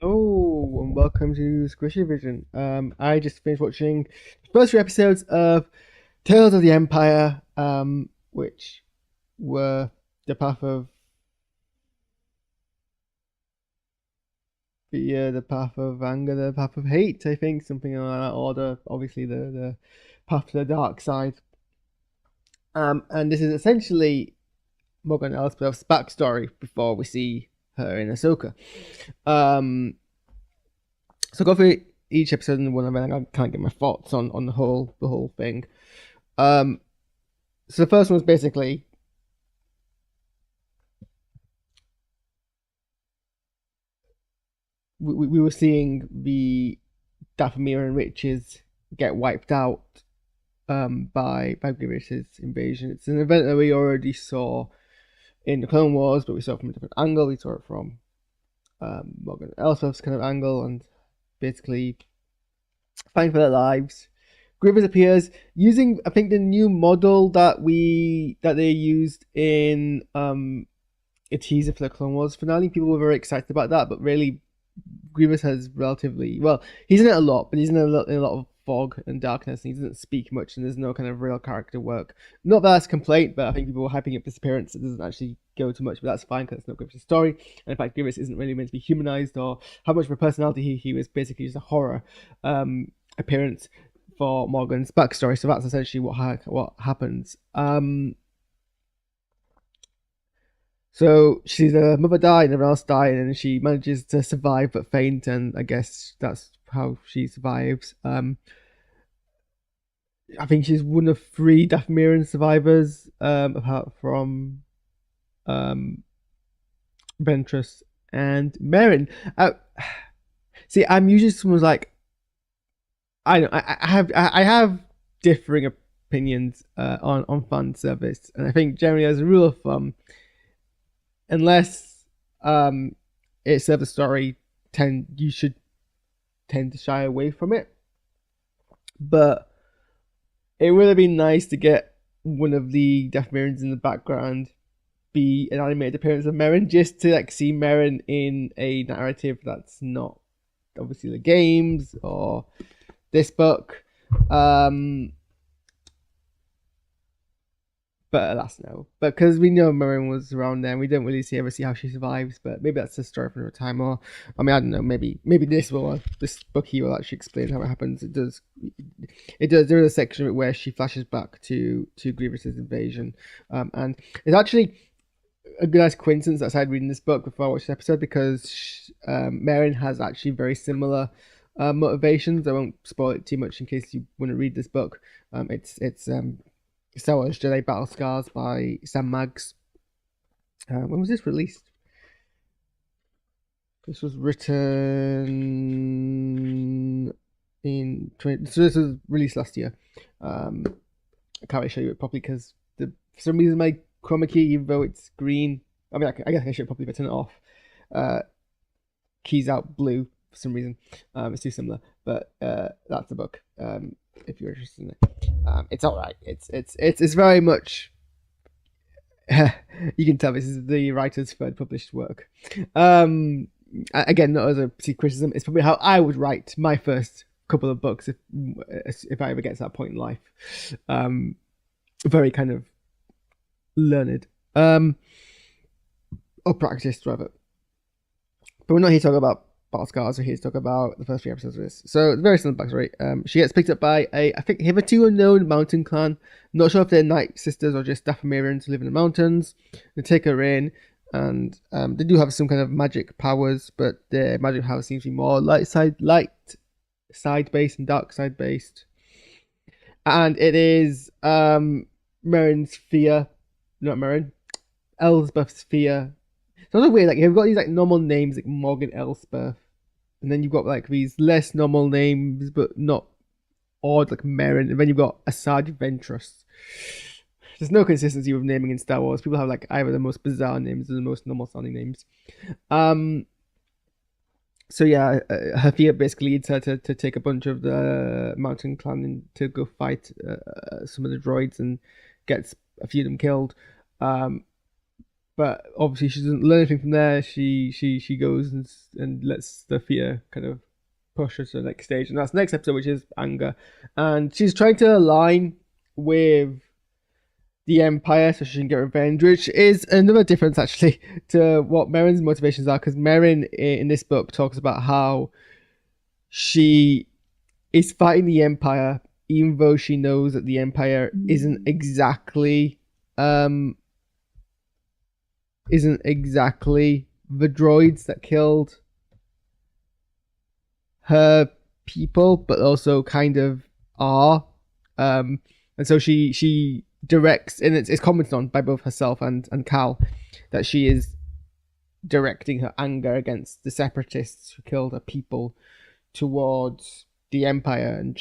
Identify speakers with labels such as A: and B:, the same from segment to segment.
A: Oh, and welcome to Squishy Vision. I just finished watching the first three episodes of Tales of the Empire, which were the path of fear, the path of anger, the path of hate. I think something in that order. Obviously, the path to the dark side. And this is essentially Morgan Elsbeth's backstory before we see her in Ahsoka. Um, so go through each episode in one, and then I kind of get my thoughts on the whole thing. Um, so the first one was basically we were seeing the Dathomir and Riches get wiped out by Grievous's invasion. It's an event that we already saw in the Clone Wars, but we saw it from a different angle. We saw it from Morgan Elsbeth's kind of angle, and basically fighting for their lives. Grievous appears using, I think, the new model that they used in a teaser for the Clone Wars finale. People were very excited about that, but really, Grievous has relatively well. He's in it a lot, but he's in a lot of fog and darkness, and he doesn't speak much, and there's no kind of real character work. Not that that's a complaint, but I think people were hyping up his appearance. It doesn't actually go too much, but that's fine because it's not Grievous' story. And in fact, Grievous isn't really meant to be humanized or have much of a personality. He was basically just a horror appearance for Morgan's backstory. So that's essentially what happens. So she's a mother died and everyone else died, and she manages to survive but faint, and I guess that's how she survives. I think she's one of three Dathomirian survivors, apart from um, Ventress and Merrin. See, I'm usually someone's like I know I have differing opinions on fan service, and I think generally as a rule of thumb, unless it serves a story, you should tend to shy away from it. But it would have been nice to get one of the Dathomirians in the background be an animated appearance of Merrin, just to like see Merrin in a narrative that's not obviously the games or this book. Um, But alas, no. But because we know Merrin was around then, we don't really ever see how she survives. But maybe that's a story for another time. Or I mean, I don't know. Maybe this book here will actually explain how it happens. It does. It does. There is a section of it where she flashes back to Grievous's invasion, and it's actually a nice coincidence that I started reading this book before I watched this episode, because Merrin has actually very similar motivations. I won't spoil it too much in case you want to read this book. It's Star Wars Jedi Battle Scars by Sam Maggs. When was this released? This was written in 20. So this was released last year. I can't really show you it properly because for some reason my chroma key, even though it's green, I mean, I guess I should probably turn it off. Keys out blue for some reason. It's too similar, but that's the book. If you're interested in it, it's all right. It's very much. You can tell this is the writer's third published work. Again, not as a criticism. It's probably how I would write my first couple of books if I ever get to that point in life. Very kind of learned, or practiced rather. But we're not here to talk about Battle Scars. We're here to talk about the first three episodes of this. So it's very simple backstory. She gets picked up by I think hitherto unknown mountain clan. Not sure if they're Night Sisters or just Dathomirians who live in the mountains. They take her in, and they do have some kind of magic powers, but their magic powers seems to be more light side based and dark side based. And it is Merrin's fear, not Merrin, Elsbeth's fear. It's also weird, like you've got these like normal names like Morgan Elsbeth, and then you've got like these less normal names but not odd like Merrin, and then you've got Asajj Ventress. There's no consistency with naming in Star Wars. People have like either the most bizarre names or the most normal sounding names. So yeah, her fear basically leads her to take a bunch of the mountain clan and to go fight some of the droids and gets a few of them killed. But but obviously she doesn't learn anything from there. She goes and lets the fear kind of push her to the next stage, and that's the next episode, which is anger, and she's trying to align with the Empire so she can get revenge, which is another difference actually to what Merrin's motivations are, because Merrin in this book talks about how she is fighting the Empire even though she knows that the Empire isn't exactly the droids that killed her people, but also kind of are. And so she directs, and it's commented on by both herself and Cal, that she is directing her anger against the separatists who killed her people towards the Empire, and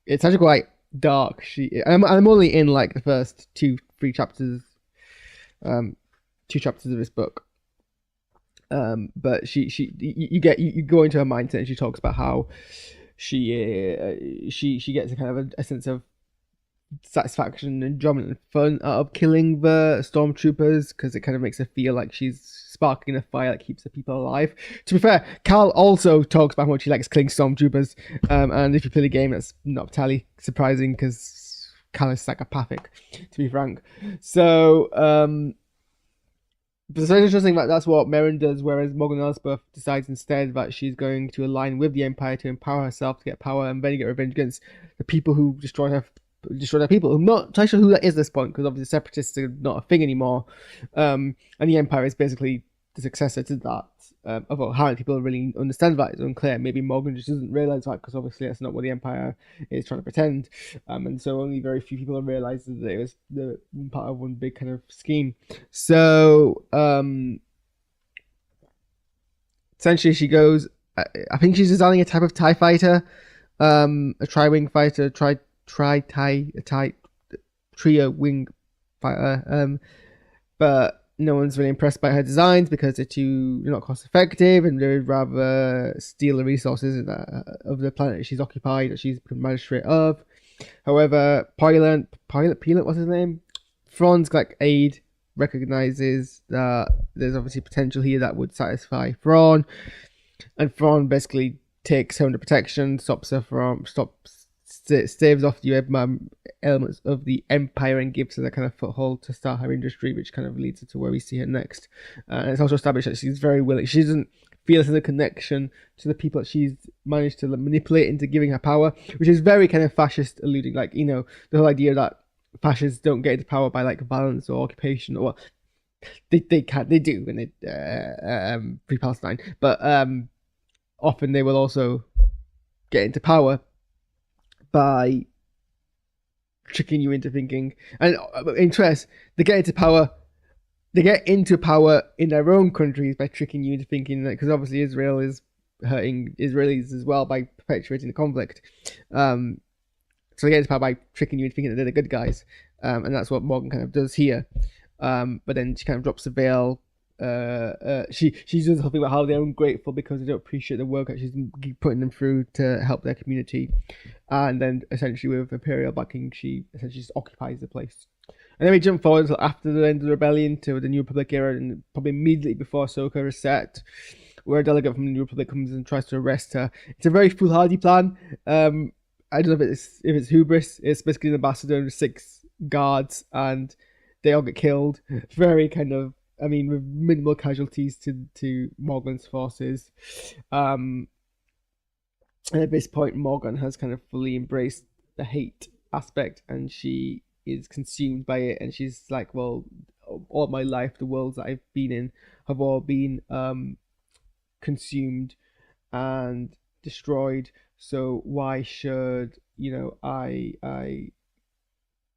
A: it's actually quite dark. I'm only in like the first 2-3 chapters, 2 chapters of this book, but you go into her mindset, and she talks about how she gets a kind of a sense of satisfaction, enjoyment, and fun out of killing the stormtroopers, because it kind of makes her feel like she's sparking a fire that keeps the people alive. To be fair, Cal also talks about how much he likes killing stormtroopers, and if you play the game, that's not entirely surprising because Cal is psychopathic, to be frank. So but it's interesting that that's what Merrin does, whereas Morgan Elsbeth decides instead that she's going to align with the Empire to empower herself to get power and then get revenge against the people who destroy their people. I'm not entirely sure who that is at this point, because obviously separatists are not a thing anymore, and the Empire is basically the successor to that. Although how many people really understand that is unclear. Maybe Morgan just doesn't realize that, because obviously that's not what the Empire is trying to pretend, and so only very few people have realized that it was the part of one big kind of scheme. So essentially she goes, I think she's designing a type of TIE fighter, a tri-wing fighter, trio wing fighter, but no one's really impressed by her designs because they're not cost effective, and they'd rather steal the resources of the planet she's occupied, that she's become magistrate of. However, Pilot, what's his name? Thrawn's like aide recognizes that there's obviously potential here that would satisfy Thrawn, and Thrawn basically takes her under protection, staves off the elements of the Empire, and gives her that kind of foothold to start her industry, which kind of leads her to where we see her next. And it's also established that she's very willing. She doesn't feel a connection to the people that she's managed to manipulate into giving her power, which is very kind of fascist alluding. Like, the whole idea that fascists don't get into power by like violence or occupation, or they do when they free Palestine, but often they will also get into power by tricking you into thinking, and interest, they get into power in their own countries by tricking you into thinking that, because obviously Israel is hurting Israelis as well by perpetuating the conflict. So they get into power by tricking you into thinking that they're the good guys, and that's what Morgan kind of does here. But then she kind of drops the veil. She does something about how they're ungrateful because they don't appreciate the work that she's putting them through to help their community, and then essentially with Imperial backing, she essentially just occupies the place. And then we jump forward until after the end of the rebellion to the New Republic era, and probably immediately before Ahsoka is set, where a delegate from the New Republic comes and tries to arrest her. It's a very foolhardy plan. I don't know if it's hubris. It's basically an ambassador and 6 guards, and they all get killed. Very kind of, with minimal casualties to Morgan's forces. And at this point, Morgan has kind of fully embraced the hate aspect, and she is consumed by it. And she's like, well, all my life, the worlds that I've been in have all been consumed and destroyed. So why should I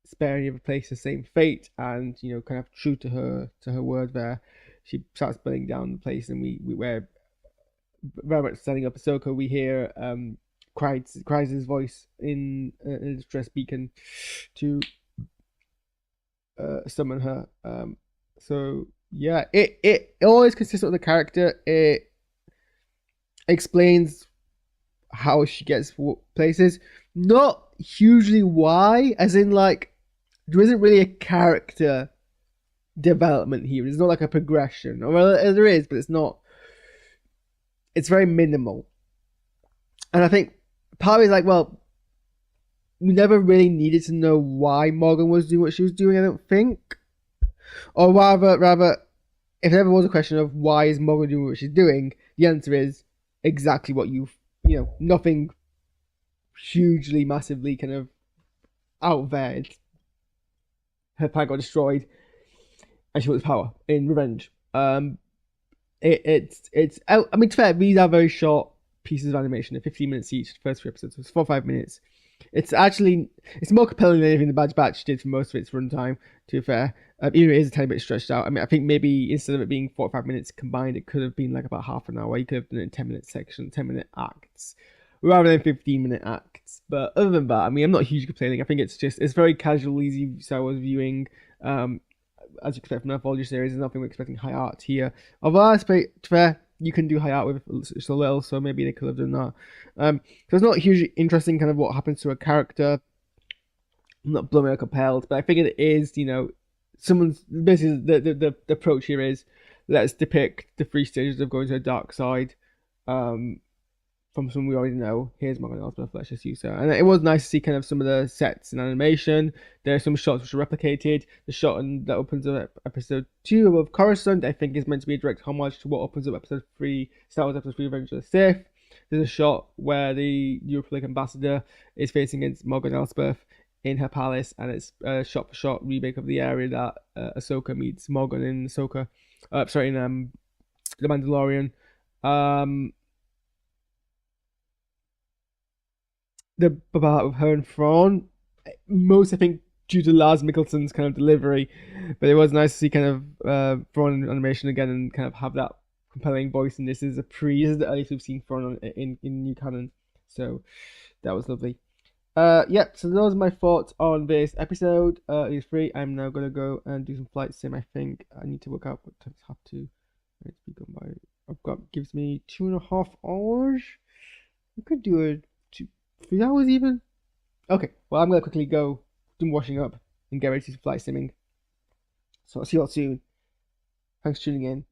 A: spare any other place the same fate? And kind of true to her word there, she starts burning down the place, and we're very much setting up Ahsoka. We hear Kryze's voice in a distress beacon to summon her. So yeah, it always consistent with the character. It explains how she gets places, not hugely why, as in like there isn't really a character development here. There's not like a progression, or well, there is, but it's not. It's very minimal, and I think part of it is like, well, we never really needed to know why Morgan was doing what she was doing. I don't think, or rather, if there ever was a question of why is Morgan doing what she's doing, the answer is exactly what nothing hugely, massively kind of out there. Her planet got destroyed, and she wants power in revenge. It's. I mean, to be fair, these are very short pieces of animation. They're 15 minutes each. The first 3 episodes, so it's 4 or 5 minutes. It's more compelling than anything the Bad Batch did for most of its runtime. To be fair, even if it is a tiny bit stretched out. I mean, I think maybe instead of it being 4 or 5 minutes combined, it could have been like about half an hour. You could have done it in 10-minute sections, 10-minute acts, rather than 15-minute acts. But other than that, I mean, I'm not hugely complaining. I think it's very casual, easy Star Wars viewing. As you expect from an anthology series, there's nothing we're expecting high art here. Although I expect, fair, you can do high art with just a little, so maybe they could have done that. So it's not hugely interesting, kind of what happens to a character. I'm not blowing up compelled, but I think it is, someone's basically the approach here is let's depict the 3 stages of going to the dark side. From someone we already know. Here's Morgan Elsbeth, let's just use her. And it was nice to see kind of some of the sets and animation. There are some shots which are replicated. The shot that opens up episode 2 above Coruscant, I think, is meant to be a direct homage to what opens up episode 3, Star Wars episode 3, Revenge of the Sith. There's a shot where the New Republic ambassador is facing against Morgan Elsbeth in her palace, and it's a shot-for-shot remake of the area that Ahsoka meets Morgan in Ahsoka. In The Mandalorian. The part of her and Thrawn, most I think due to Lars Mikkelson's kind of delivery, but it was nice to see kind of Thrawn animation again and kind of have that compelling voice. And this is the earliest we've seen Thrawn in new canon, so that was lovely. So those are my thoughts on this episode. It is free. I'm now gonna go and do some flight sim. I think I need to work out what times I have to. It's be gone by. Gives me 2.5 hours. I could do it. 3 hours even? Okay, well, I'm going to quickly go do washing up and get ready to flight simming. So I'll see you all soon. Thanks for tuning in.